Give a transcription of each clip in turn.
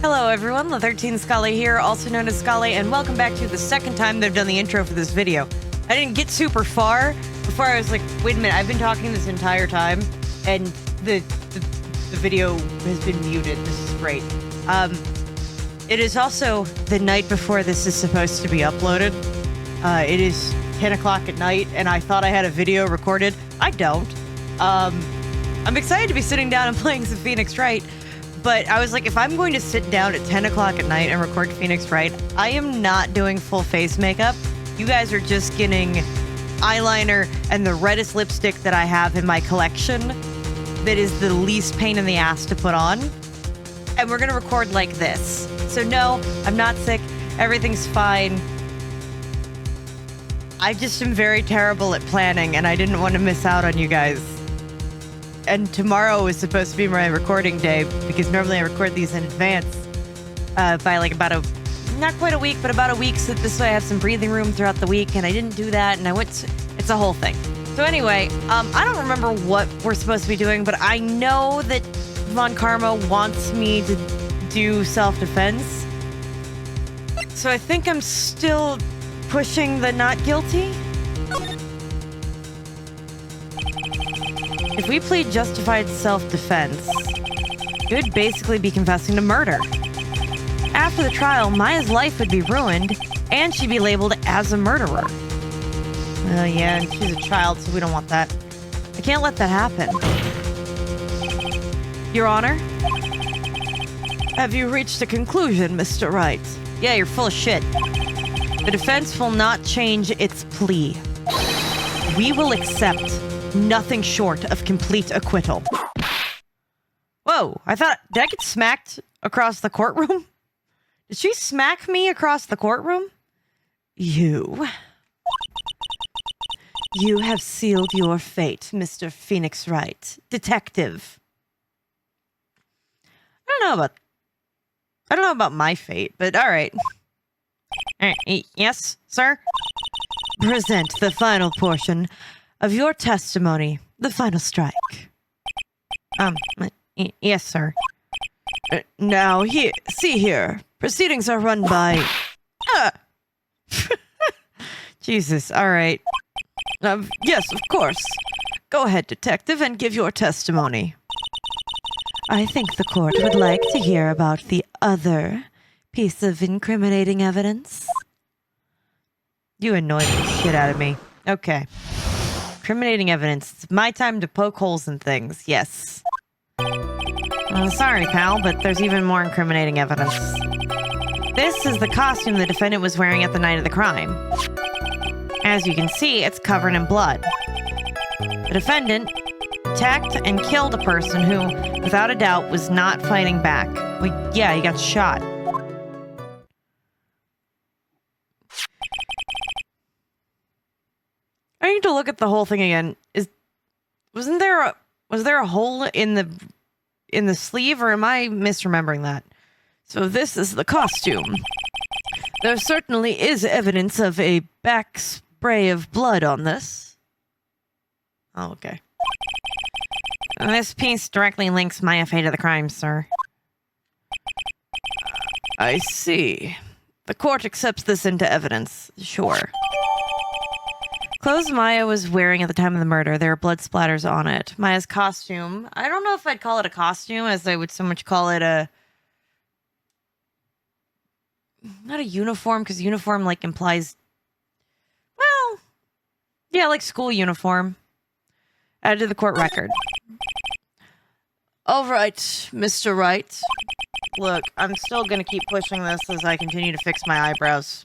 Hello everyone, the 13 Scully here, also known as Scully, and welcome back to the second time they've done the intro for this video. I didn't get super far before I was like, wait a minute, I've been talking this entire time, and the video has been muted. This is great. It is also the night before this is supposed to be uploaded. It is 10 o'clock at night, and I thought I had a video recorded. I don't. I'm excited to be sitting down and playing some Phoenix Wright. But I was like, if I'm going to sit down at 10 o'clock at night and record Phoenix Wright, I am not doing full face makeup. You guys are just getting eyeliner and the reddest lipstick that I have in my collection that is the least pain in the ass to put on. And we're going to record like this. So no, I'm not sick. Everything's fine. I just am very terrible at planning, and I didn't want to miss out on you guys. And tomorrow is supposed to be my recording day because normally I record these in advance by like not quite a week, but about a week. So this way I have some breathing room throughout the week, and I didn't do that. And it's a whole thing. So anyway, I don't remember what we're supposed to be doing, but I know that Von Karma wants me to do self-defense. So I think I'm still pushing the not guilty. If we plead justified self-defense, it would basically be confessing to murder. After the trial, Maya's life would be ruined, and she'd be labeled as a murderer. Oh yeah, and she's a child, so we don't want that. I can't let that happen. Your Honor? Have you reached a conclusion, Mr. Wright? Yeah, you're full of shit. The defense will not change its plea. We will accept nothing short of complete acquittal. Whoa, did I get smacked across the courtroom? Did she smack me across the courtroom? You have sealed your fate, Mr. Phoenix Wright, detective. I don't know about my fate, but all right. Yes, sir? Present the final portion of your testimony, the final strike. Yes, sir. Now, see here. Proceedings are run by... Jesus, all right. Yes, of course. Go ahead, detective, and give your testimony. I think the court would like to hear about the other piece of incriminating evidence. You annoy the shit out of me. Okay. Incriminating evidence. It's my time to poke holes in things. Yes. Sorry, pal, but there's even more incriminating evidence. This is the costume the defendant was wearing at the night of the crime. As you can see, it's covered in blood. The defendant attacked and killed a person who, without a doubt, was not fighting back. Well, yeah, he got shot. I need to look at the whole thing again. Was there a hole in the sleeve, or am I misremembering that? So this is the costume. There certainly is evidence of a back spray of blood on this. Oh, okay. This piece directly links Maya Fey to the crime, sir. I see. The court accepts this into evidence. Sure. Clothes Maya was wearing at the time of the murder, there are blood splatters on it. Maya's costume, I don't know if I'd call it a costume, as I would so much call it not a uniform, because uniform, like, implies, well, yeah, like school uniform. Added to the court record. All right, Mr. Wright. Look, I'm still going to keep pushing this as I continue to fix my eyebrows.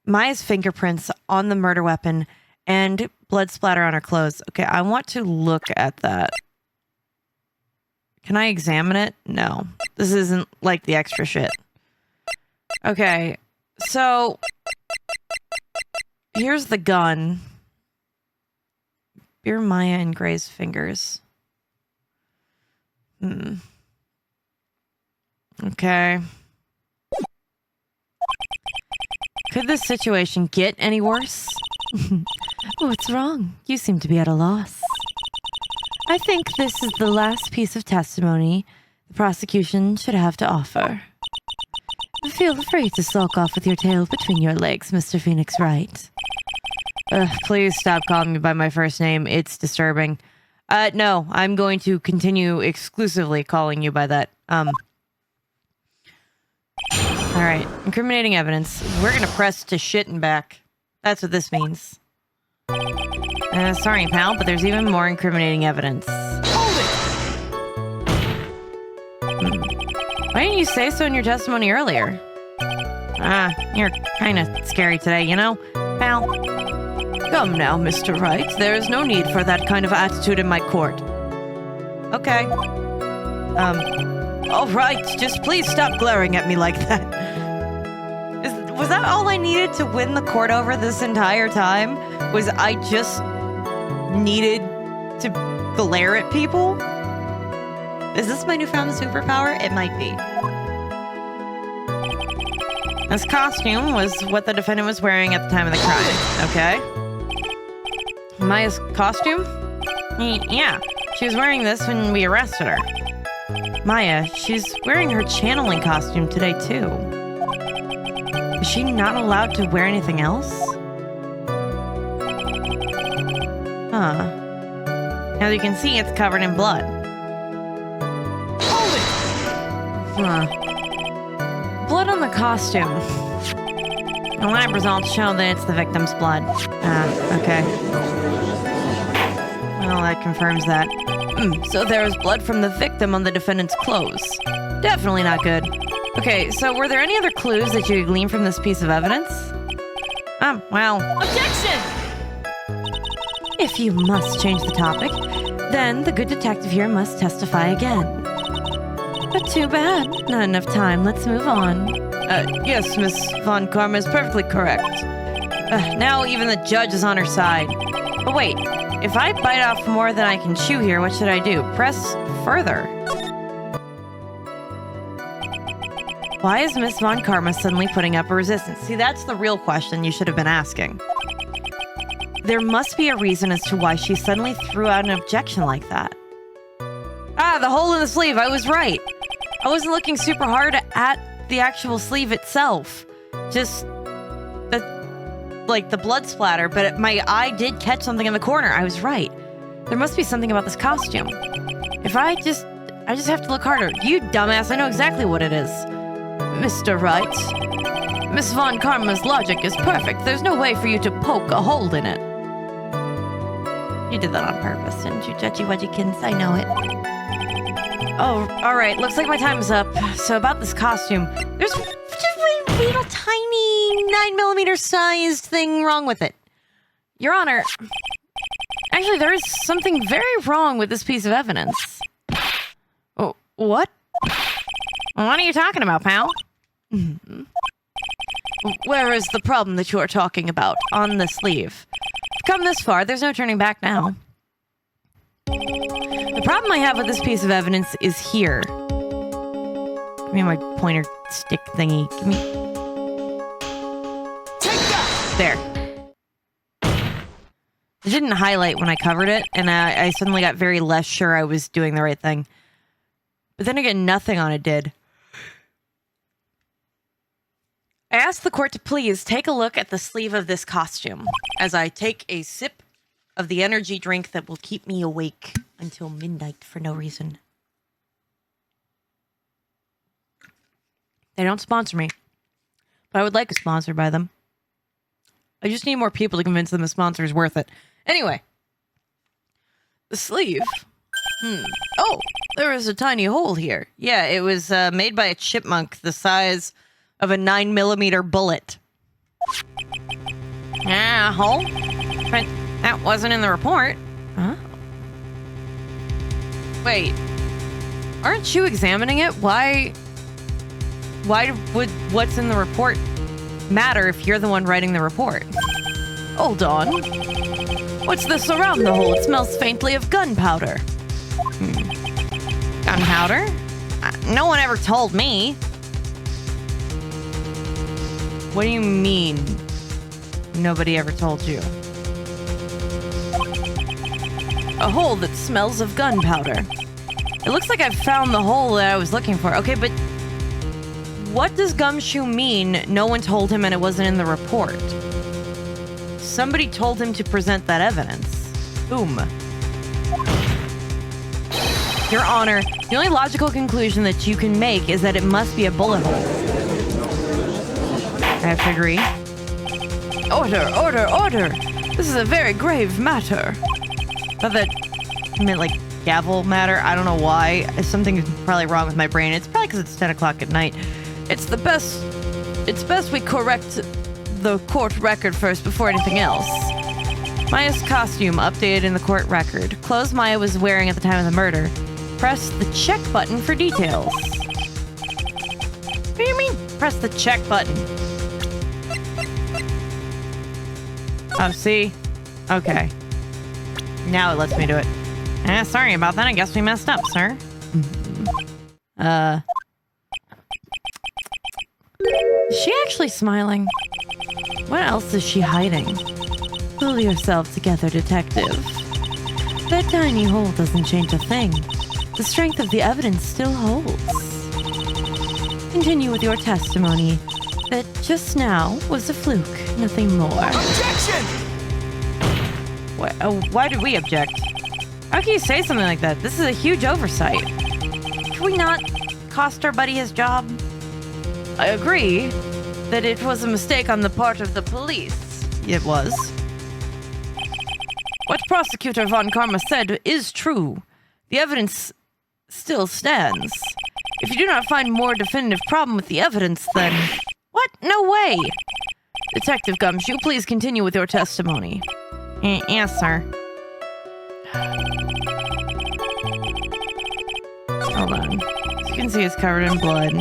Maya's fingerprints on the murder weapon and blood splatter on her clothes. Okay, I want to look at that. Can I examine it? No. This isn't like the extra shit. Okay, so here's the gun. Beer Maya and Gray's fingers. Okay. Could this situation get any worse? What's wrong? You seem to be at a loss. I think this is the last piece of testimony the prosecution should have to offer. Feel free to sulk off with your tail between your legs, Mr. Phoenix Wright. Please stop calling me by my first name. It's disturbing. No, I'm going to continue exclusively calling you by that. Alright, incriminating evidence. We're gonna press to shit and back. That's what this means. Sorry, pal, but there's even more incriminating evidence. Hold it! Why didn't you say so in your testimony earlier? You're kinda scary today, you know, pal? Come now, Mr. Wright. There is no need for that kind of attitude in my court. Okay. All right, just please stop glaring at me like that. Was that all I needed to win the court over this entire time? Was I just needed to glare at people? Is this my newfound superpower? It might be. This costume was what the defendant was wearing at the time of the crime. Okay. Maya's costume? Yeah, she was wearing this when we arrested her. Maya, she's wearing her channeling costume today, too. Is she not allowed to wear anything else? Huh. As you can see, it's covered in blood. Hold it! Huh. Blood on the costume. The lab results show that it's the victim's blood. Okay. Well, that confirms that. So there is blood from the victim on the defendant's clothes. Definitely not good. Okay, so were there any other clues that you could glean from this piece of evidence? Well... Objection! If you must change the topic, then the good detective here must testify again. But too bad. Not enough time. Let's move on. Yes, Miss Von Karma is perfectly correct. Now even the judge is on her side. But wait, if I bite off more than I can chew here, what should I do? Press further. Why is Miss Von Karma suddenly putting up a resistance? See, that's the real question you should have been asking. There must be a reason as to why she suddenly threw out an objection like that. The hole in the sleeve. I was right. I wasn't looking super hard at the actual sleeve itself. Just the blood splatter, but my eye did catch something in the corner. I was right. There must be something about this costume. If I just have to look harder. You dumbass, I know exactly what it is. Mr. Wright, Miss Von Karma's logic is perfect. There's no way for you to poke a hole in it. You did that on purpose, didn't you, Judgy Wedgykins? I know it. Oh, alright, looks like my time is up. So about this costume, there's just a little tiny 9mm sized thing wrong with it. Your Honor, actually there is something very wrong with this piece of evidence. Oh, what? What are you talking about, pal? Where is the problem that you are talking about? On the sleeve. Come this far, there's no turning back now. The problem I have with this piece of evidence is here. Give me my pointer stick thingy. Give me... Take that! There. It didn't highlight when I covered it, and I suddenly got very less sure I was doing the right thing. But then again, nothing on it did. I asked the court to please take a look at the sleeve of this costume as I take a sip of the energy drink that will keep me awake until midnight for no reason. They don't sponsor me, but I would like a sponsor by them. I just need more people to convince them a sponsor is worth it. Anyway, the sleeve. Oh, there is a tiny hole here. Yeah, it was made by a chipmunk the size of a 9mm bullet. Hole? But that wasn't in the report. Huh? Wait, aren't you examining it? Why would what's in the report matter if you're the one writing the report? Hold on. What's this around the hole? It smells faintly of gunpowder. Gunpowder? No one ever told me. What do you mean? Nobody ever told you? A hole that smells of gunpowder. It looks like I've found the hole that I was looking for. Okay, but what does Gumshoe mean? No one told him and it wasn't in the report. Somebody told him to present that evidence. Whom? Your Honor, the only logical conclusion that you can make is that it must be a bullet hole. I have to agree. Order, order, order! This is a very grave matter. But that meant like gavel matter. I don't know why. Something's probably wrong with my brain. It's probably because it's 10 o'clock at night. It's best we correct the court record first before anything else. Maya's costume updated in the court record. Clothes Maya was wearing at the time of the murder. Press the check button for details. What do you mean, press the check button? Oh, see? Okay. Now it lets me do it. Sorry about that. I guess we messed up, sir. Is she actually smiling? What else is she hiding? Pull yourself together, detective. That tiny hole doesn't change a thing. The strength of the evidence still holds. Continue with your testimony that just now was a fluke, nothing more. Objection! Why did we object? How can you say something like that? This is a huge oversight. Can we not cost our buddy his job? I agree that it was a mistake on the part of the police. It was. What Prosecutor Von Karma said is true. The evidence still stands. If you do not find more definitive problem with the evidence, then... What? No way! Detective Gumshoe, please continue with your testimony. Yes, sir. Hold on. As you can see, it's covered in blood.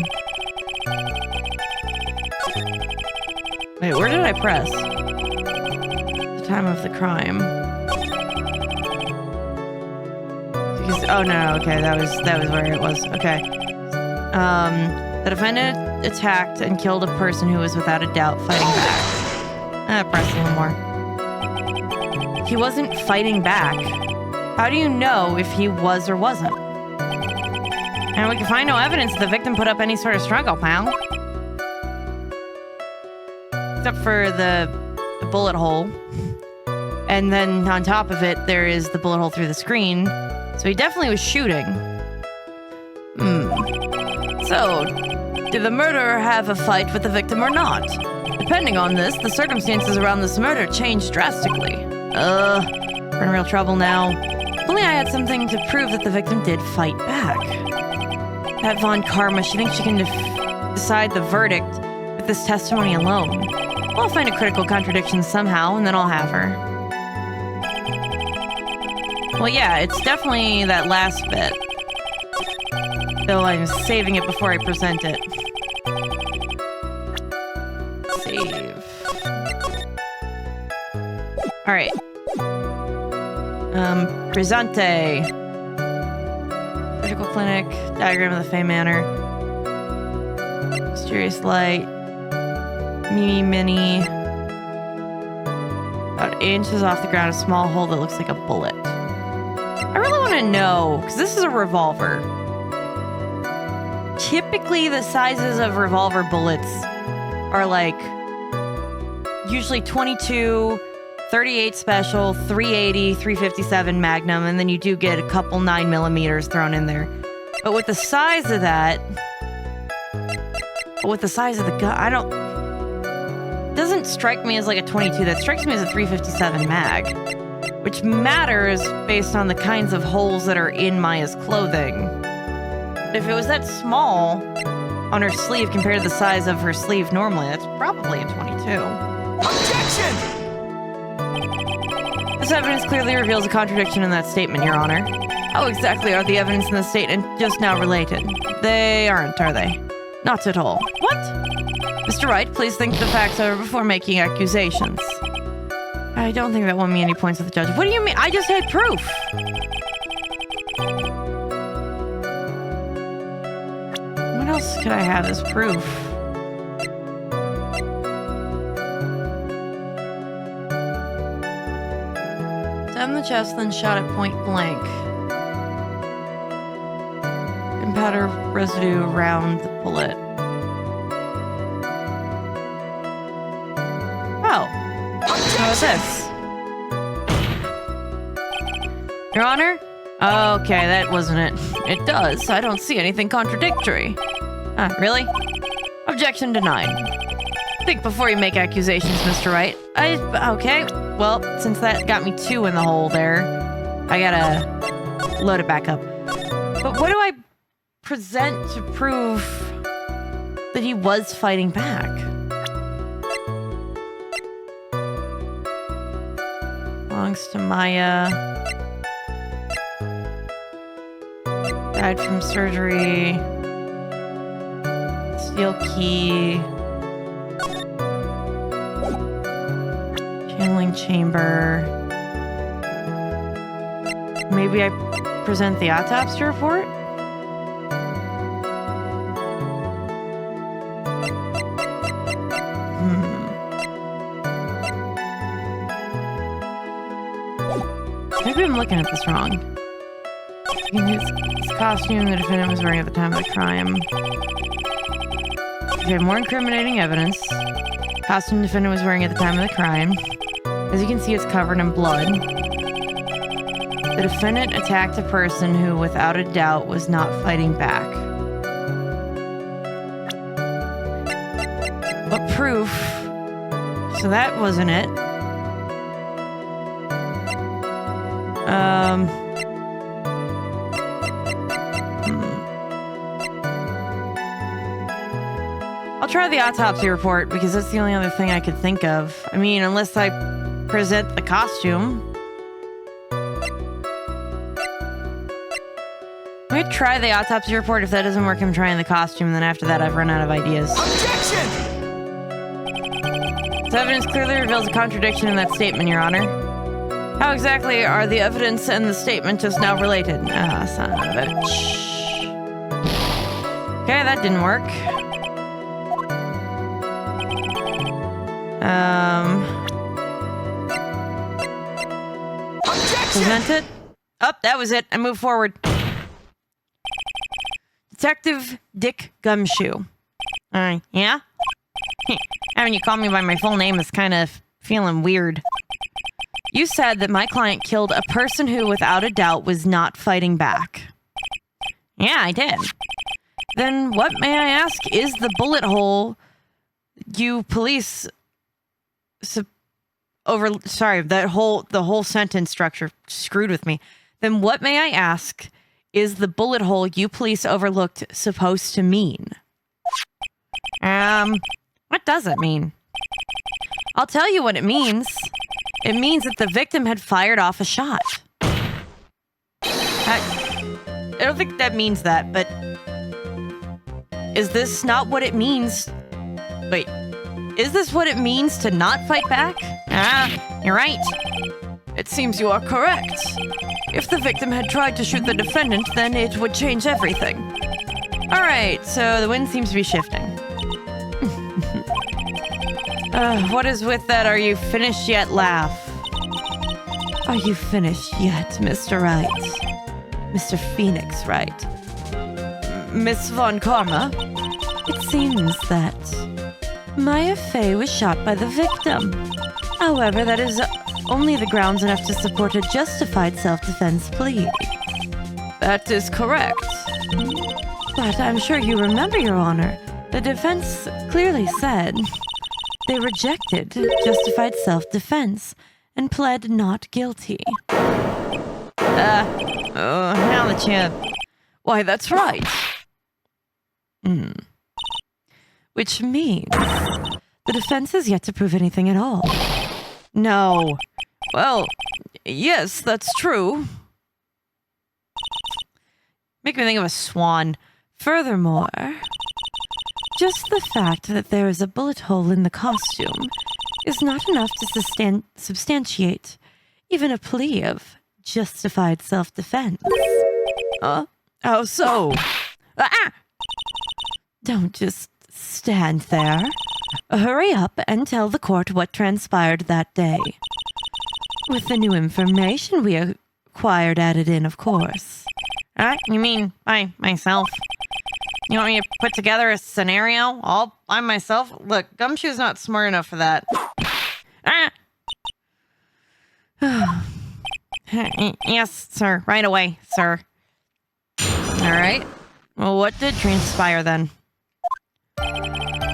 Wait, where did I press? The time of the crime. Because, oh no, okay, that was where it was. Okay. The defendant attacked and killed a person who was without a doubt fighting back. Press a little more. He wasn't fighting back. How do you know if he was or wasn't? And we can find no evidence that the victim put up any sort of struggle, pal. Except for the bullet hole. And then on top of it, there is the bullet hole through the screen. So he definitely was shooting. So, did the murderer have a fight with the victim or not? Depending on this, the circumstances around this murder changed drastically. We're in real trouble now. If only I had something to prove that the victim did fight back. That Von Karma, she thinks she can decide the verdict with this testimony alone. I'll find a critical contradiction somehow, and then I'll have her. Well, yeah, it's definitely that last bit. Though I'm saving it before I present it. Save. Alright. Presente. Surgical clinic. Diagram of the Fey Manor. Mysterious light. Mini. About 8 inches off the ground, a small hole that looks like a bullet. I really want to know, because this is a revolver. Typically, the sizes of revolver bullets are like usually 22, 38 special, 380, 357 Magnum, and then you do get a couple 9mm thrown in there. But with the size of that, with the size of the gun, it doesn't strike me as like a 22. That strikes me as a 357 mag, which matters based on the kinds of holes that are in Maya's clothing. If it was that small on her sleeve compared to the size of her sleeve normally, that's probably a 22. Objection! This evidence clearly reveals a contradiction in that statement, Your Honor. How exactly are the evidence in the statement just now related? They aren't, are they? Not at all. What? Mr. Wright, please think the facts over before making accusations. I don't think that won me any points with the judge. What do you mean? I just had proof! What else could I have as proof? Stabbed in the chest, then shot at point blank. powder residue around the bullet. Oh. How about this? Your Honor? Okay, that wasn't it. It does. I don't see anything contradictory. Ah, really? Objection denied. Think before you make accusations, Mr. Wright. Okay. Well, since that got me 2 in the hole there, I gotta load it back up. But what do I present to prove that he was fighting back? Belongs to Maya. Died from surgery. Steel key. Channeling chamber. Maybe I present the autopsy report? Maybe I'm looking at this wrong. In his costume the defendant was wearing at the time of the crime. Okay, more incriminating evidence. Costume the defendant was wearing at the time of the crime. As you can see, it's covered in blood. The defendant attacked a person who, without a doubt, was not fighting back. What proof? So that wasn't it. I'll try the autopsy report because that's the only other thing I could think of. I mean, unless I present the costume. Let me try the autopsy report. If that doesn't work, I'm trying the costume. And then after that, I've run out of ideas. Objection! This evidence clearly reveals a contradiction in that statement, Your Honor. How exactly are the evidence and the statement just now related? Ah, son of a bitch. Okay, that didn't work. Present it. Oh, that was it. I moved forward. Detective Dick Gumshoe. Yeah? Having you call me by my full name is kind of feeling weird. You said that my client killed a person who, without a doubt, was not fighting back. Yeah, I did. Then what, may I ask, is the bullet hole you police... Sorry, the whole sentence structure screwed with me. Then what, may I ask, is the bullet hole you police overlooked supposed to mean? What does it mean? I'll tell you what it means. It means that the victim had fired off a shot. I don't think that means that, but... Is this not what it means? Wait. Is this what it means to not fight back? Ah, you're right. It seems you are correct. If the victim had tried to shoot the defendant, then it would change everything. Alright, so the wind seems to be shifting. What is with that "are you finished yet" laugh? Are you finished yet, Mr. Wright? Mr. Phoenix Wright? Miss Von Karma? It seems that Maya Fey was shot by the victim. However, that is only the grounds enough to support a justified self-defense plea. That is correct. But I'm sure you remember, Your Honor, the defense clearly said they rejected justified self-defense and pled not guilty. Now that you... Why, that's right. Which means the defense has yet to prove anything at all. No. Well, yes, that's true. Make me think of a swan. Furthermore, just the fact that there is a bullet hole in the costume is not enough to substantiate even a plea of justified self-defense. How so? Don't just stand there. Hurry up and tell the court what transpired that day. With the new information we acquired added in, of course. You mean by myself? You want me to put together a scenario all by myself? Look, Gumshoe's not smart enough for that. Ah. Yes, sir. Right away, sir. All right. Well, what did transpire then?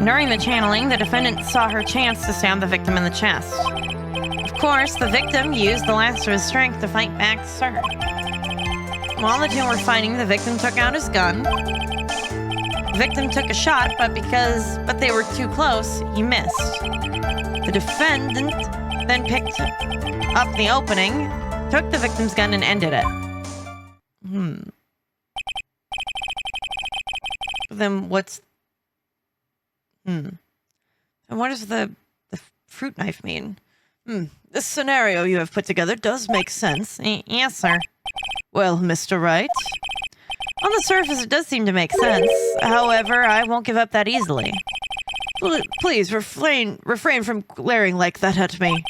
During the channeling, the defendant saw her chance to stab the victim in the chest. Of course, the victim used the last of his strength to fight back, sir. While the two were fighting, the victim took out his gun. The victim took a shot, but they were too close, he missed. The defendant then picked up the opening, took the victim's gun, and ended it. Then what's... And what does the fruit knife mean? This scenario you have put together does make sense. Yes, sir. Well, Mr. Wright, on the surface it does seem to make sense. However, I won't give up that easily. Please refrain from glaring like that at me.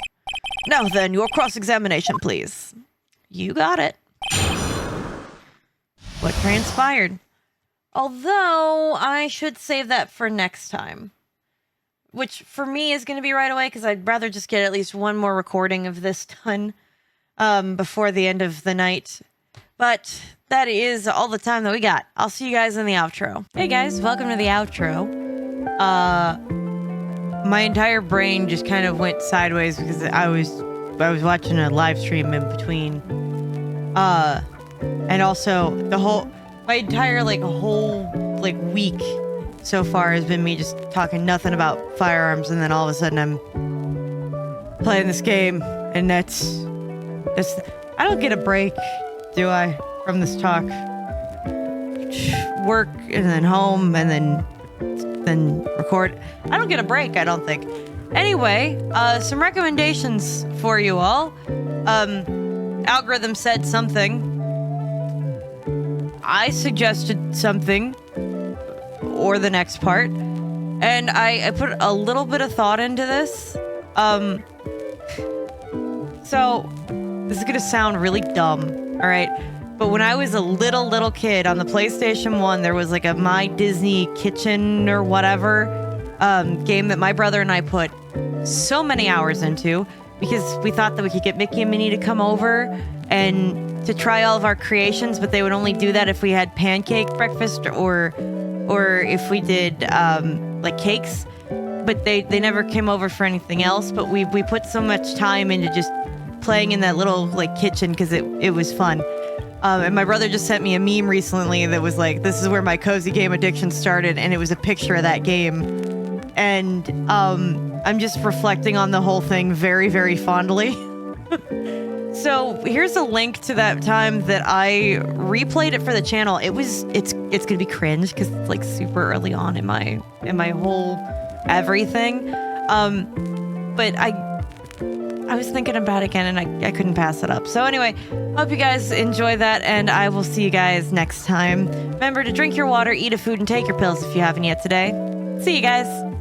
Now then, your cross-examination, please. You got it. What transpired? Although, I should save that for next time. Which, for me, is going to be right away, because I'd rather just get at least one more recording of this done before the end of the night. But that is all the time that we got. I'll see you guys in the outro. Hey guys, welcome to the outro. My entire brain just kind of went sideways because I was watching a live stream in between. And also my entire whole week so far has been me just talking nothing about firearms, and then all of a sudden I'm playing this game, and that's I don't get a break, do I, from this talk? Work and then home and then record. I don't get a break, I don't think. Anyway, some recommendations for you all. Algorithm said something. I suggested something, or the next part, and I put a little bit of thought into this. So this is gonna sound really dumb, all right? But when I was a little kid on the PlayStation 1, there was a My Disney Kitchen or whatever game that my brother and I put so many hours into because we thought that we could get Mickey and Minnie to come over and to try all of our creations, but they would only do that if we had pancake breakfast or if we did cakes. But they never came over for anything else. But we put so much time into just playing in that little kitchen because it was fun. And my brother just sent me a meme recently that was this is where my cozy game addiction started, and it was a picture of that game. And I'm just reflecting on the whole thing very, very fondly. So here's a link to that time that I replayed it for the channel. It's gonna be cringe because it's super early on in my whole everything. But I was thinking about it again, and I couldn't pass it up. So anyway, hope you guys enjoy that, and I will see you guys next time. Remember to drink your water, eat a food, and take your pills if you haven't yet today. See you guys.